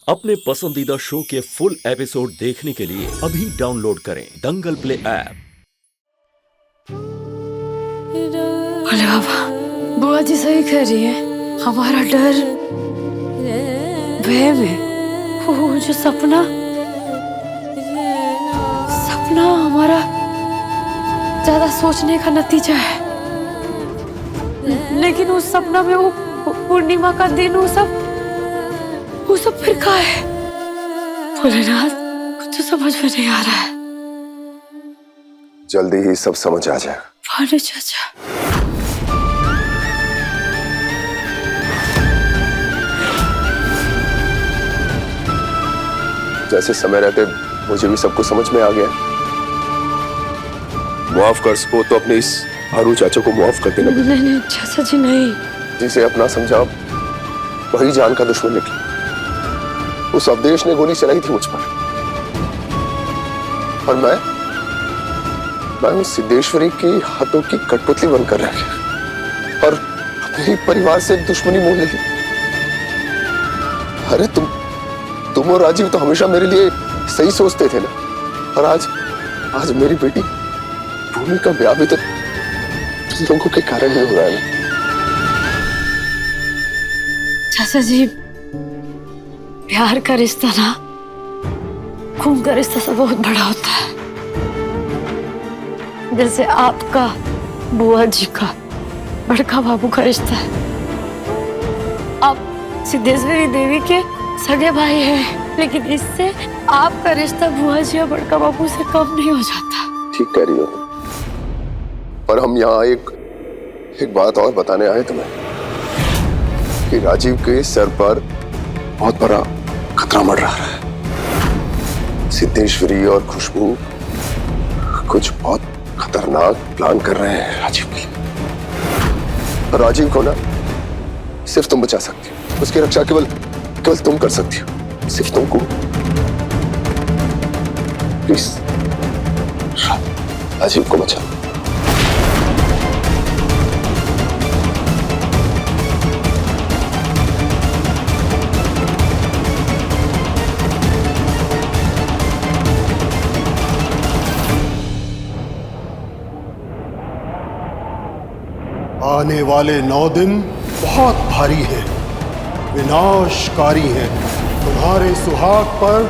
अपने पसंदीदा शो के फुल एपिसोड देखने के लिए अभी डाउनलोड करें दंगल प्ले ऐप। भोले बाबा, बुआ जी सही कह रही है। हमारा डर वह में वो जो सपना हमारा ज्यादा सोचने का नतीजा है। लेकिन उस सपना में वो पूर्णिमा का दिन वो सब फिर कहाँ है? भोलेनाथ, कुछ तो समझ में नहीं आ रहा है। जल्दी ही सब समझ आ जाएगा। भानु चाचा, जैसे समय रहते मुझे भी सब कुछ समझ में आ गया। मुआफ कर सको तो अपने इस भानु चाचा को मुआफ कर देना। नहीं चाचा जी, नहीं। जिसे अपना समझा वही जान का दुश्मन निकला। उस अवधेश ने गोली चलाई थी मुझ पर, और मैं उस सिद्धेश्वरी की हाथों की कठपुतली बनकर रह गया और अपने ही परिवार से दुश्मनी मोल ली। अरे तुम और राजीव तो हमेशा मेरे लिए सही सोचते थे ना, और आज मेरी बेटी भूमि का ब्याह भी तो लोगों के कारण ही हो रहा है। चाचा जी, प्यार का रिश्ता ना खून का रिश्ता से बहुत बड़ा होता है। जैसे आपका बुआ जी का बड़का बाबू का रिश्ता है। आप सिद्धेश्वरी देवी के सगे भाई हैं, लेकिन इससे आपका रिश्ता बुआ जी और बड़का बाबू से कम नहीं हो जाता। ठीक कह रही हो, पर हम यहाँ एक बात और बताने आए तुम्हें कि राजीव के सर पर बहुत बड़ा खतरा मंडरा रहा है। सिद्धेश्वरी और खुशबू कुछ बहुत खतरनाक प्लान कर रहे हैं राजीव के लिए। राजीव को ना सिर्फ तुम बचा सकती हो। उसकी रक्षा केवल तुम कर सकती हो, सिर्फ तुमको। प्लीज राजीव को बचाओ। आने वाले 9 दिन बहुत भारी हैं, विनाशकारी हैं। तुम्हारे सुहाग पर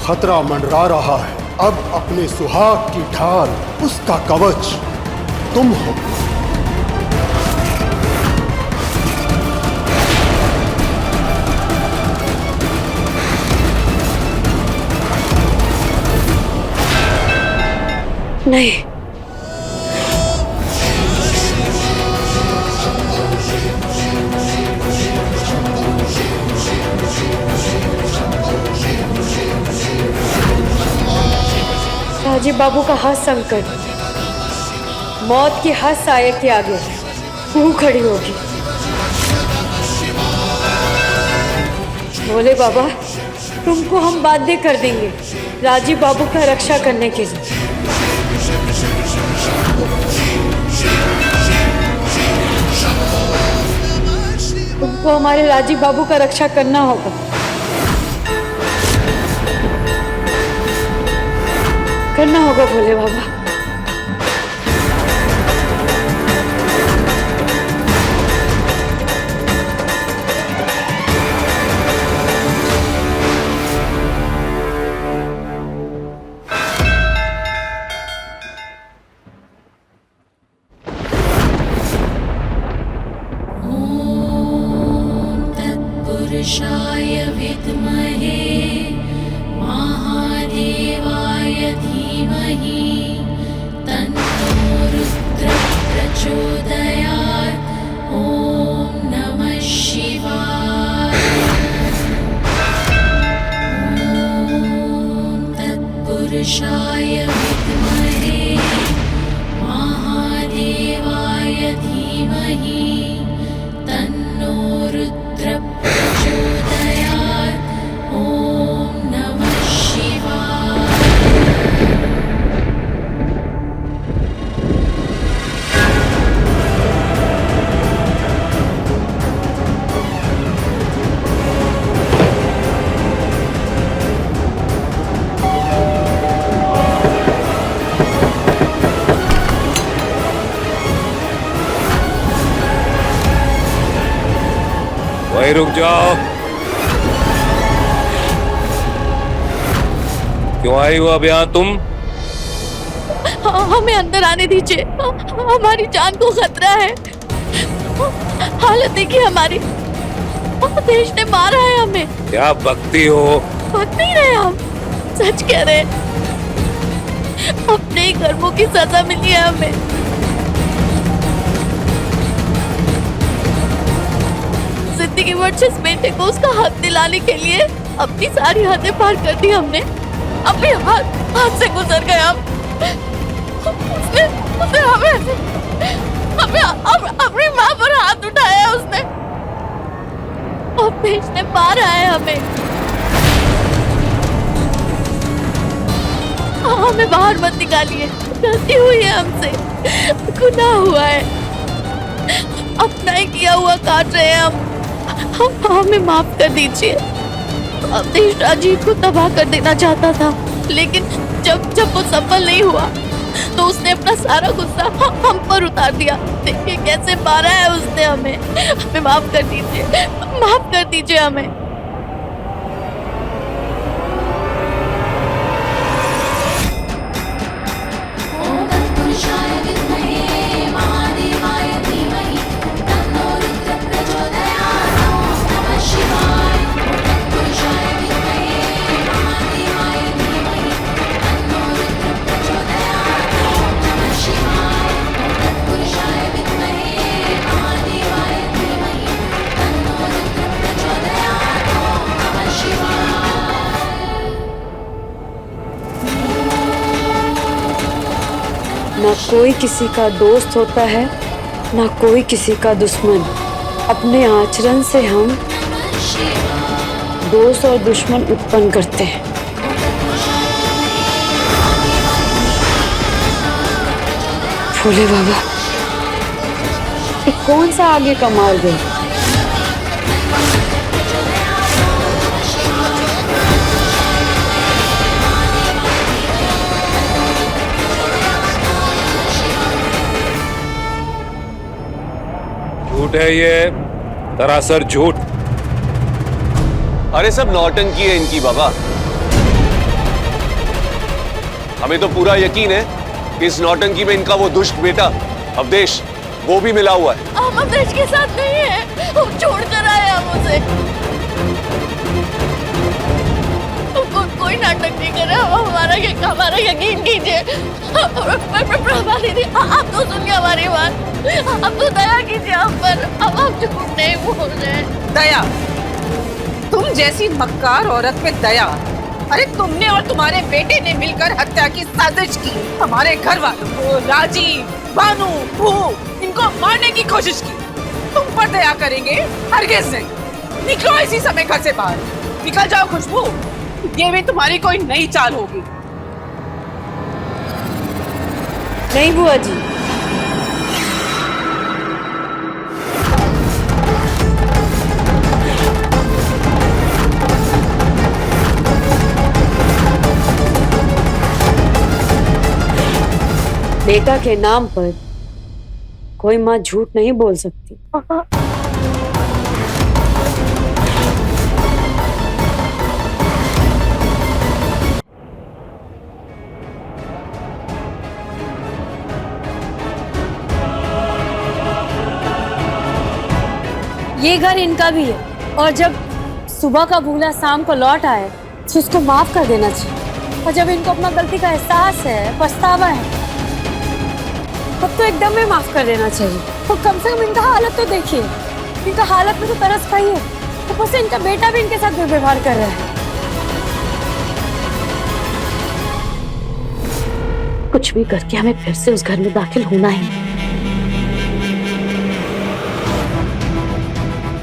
खतरा मंडरा रहा है। अब अपने सुहाग की ढाल, उसका कवच तुम हो। नहीं, राजीव बाबू का हाथ संकट, मौत की हाथ साये के आगे वो खड़ी होगी। बोले बाबा, तुमको हम बाध्य कर देंगे राजीव बाबू का रक्षा करने के लिए। तुमको हमारे राजीव बाबू का रक्षा करना होगा। करना होगा भोले बाबा। तत्पुरुषाय विद्महे महादेवाय धीमहि तन्नो रुद्रः प्रचोदयात्। ॐ नमः शिवाय। ॐ तत्पुरुषाय विद्महे महादेवाय धीमहि तन्नो रुद्रः प्रचोदयात्। ॐ नमः शिवाय। भाई रुक जाओ। क्यों आई हो अब यहाँ तुम? हमें अंदर आने दीजिए, हमारी जान को खतरा है। हालत देखिए हमारी, देश ने मारा है हमें। क्या बकती हो? बक नहीं रहे हम, सच कह रहे हैं। अपने ही कर्मों की सजा मिली है हमें। जिंदगी भर जिस बेटे को उसका हक दिलाने के लिए अपनी सारी हदें पार कर दी हमने, अपने हाथ से गुजर गए हम। उसने हमें अपनी माँ पर हाथ उठाया उसने, और देश ने मारा है हमें। हमें बाहर मत निकालिए, गलती हुई है हमसे, गुनाह हुआ है, अपना ही किया हुआ काट रहे हैं हम। हमें माफ कर दीजिए। देश राजीव को तबाह कर देना चाहता था, लेकिन जब वो सफल नहीं हुआ तो उसने अपना सारा गुस्सा हम पर उतार दिया। देखिए कैसे मारा है उसने हमें माफ कर दीजिए, माफ कर दीजिए हमें। ॐ तत्पुरुषाय विद्महे महादेवाय धीमहि तन्नो रुद्रः प्रचोदयात्। ॐ नमः शिवाय। ॐ तत्पुरुषाय विद्महे महादेवाय धीमहि तन्नो रुद्रः प्रचोदयात्। ॐ नमः शिवाय। ॐ तत्पुरुषाय विद्महे महादेवाय धीमहि तन्नो रुद्रः प्रचोदयात्। ॐ नमः शिवाय। ना कोई किसी का दोस्त होता है, ना कोई किसी का दुश्मन। अपने आचरण से हम दोस्त और दुश्मन उत्पन्न करते हैं। भोले बाबा, ये कौन सा आगे का मार्ग है? झूठ है ये, दरअसल झूठ। अरे सब नौटंकी है इनकी बाबा। हमें तो पूरा यकीन है कि इस नौटंकी में इनका वो दुष्ट बेटा अवधेश वो भी मिला हुआ है। हम अवधेश के साथ नहीं है, वो छोड़ कर आए हम उसे। कोई नाटक नहीं कर रहा, हमारा यकीन कीजिए। प्रभा दीदी, आप तो सुनिए हमारी बात, अब तो दया कीजिए हम पर। अब हम झूठ नहीं बोल रहे। दया? तुम जैसी मक्कार औरत पे दया? अरे तुमने और तुम्हारे बेटे ने मिलकर हत्या की साजिश की। हमारे घर वालों को, राजीव, भानु, भू, इनको मारने की कोशिश की। तुम पर दया करेंगे? हरगिज नहीं। निकलो इसी समय घर से बाहर। निकल जाओ खुशबू, ये भी तुम्हारी कोई नई चाल होगी। नहीं बुआ जी, बेटा के नाम पर कोई माँ झूठ नहीं बोल सकती। ये घर इनका भी है, और जब सुबह का भूला शाम को लौट आए तो उसको माफ कर देना चाहिए। और जब इनको अपना गलती का एहसास है, पछतावा है, तब तो एकदम ही माफ कर देना चाहिए। तो कम से कम इनका हालत तो देखिए, इनका हालत में तो तरस खाइए। ऊपर से इनका बेटा भी इनके साथ दुर्व्यवहार कर रहा है। कुछ भी करके हमें फिर से उस घर में दाखिल होना ही है।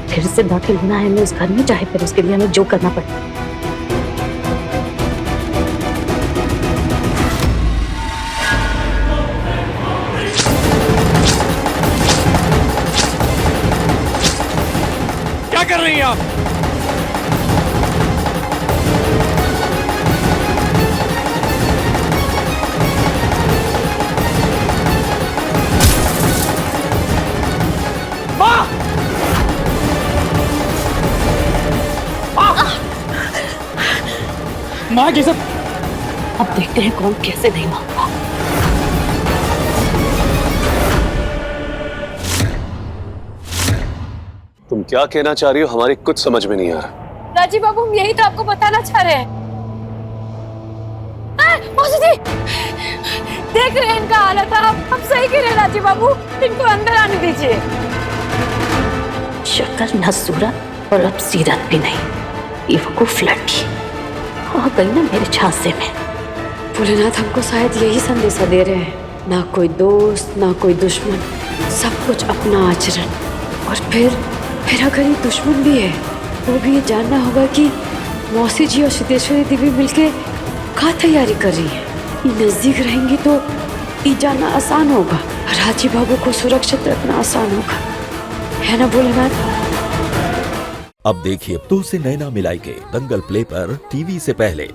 फिर से दाखिल होना है हमें उस घर में, चाहे फिर उसके लिए हमें जो करना पड़े। क्या कर रही हैं आप? माँ ये सब अब देखते हैं कौन कैसे नहीं मानता। तुम क्या कहना चाह रही हो हमारी कुछ समझ में नहीं आ रहा। राजीव बाबू, हम यही तो आपको बताना चाह रहे हैं। मौसी जी, देख रहे हैं इनका हालत। आप सही कह रहे हैं राजीव बाबू, इनको अंदर आने दीजिए। शक्ल न सूरत और अब सीरत भी नहीं, बेवकूफ लड़की आ गई ना मेरे झांसे में। भोलेनाथ हमको शायद यही संदेशा दे रहे हैं, ना कोई दोस्त ना कोई दुश्मन, सब कुछ अपना आचरण। और फिर अगर ये दुश्मन भी है वो भी ये जानना होगा कि मौसी जी और सिद्धेश्वरी देवी मिलके क्या तैयारी कर रही है। ये नजदीक रहेंगी तो ये जानना आसान होगा, राजीव बाबू को सुरक्षित रखना आसान होगा, है ना भोलेनाथ? अब देखिए तो से नैना मिलाई के दंगल प्ले पर टीवी से पहले।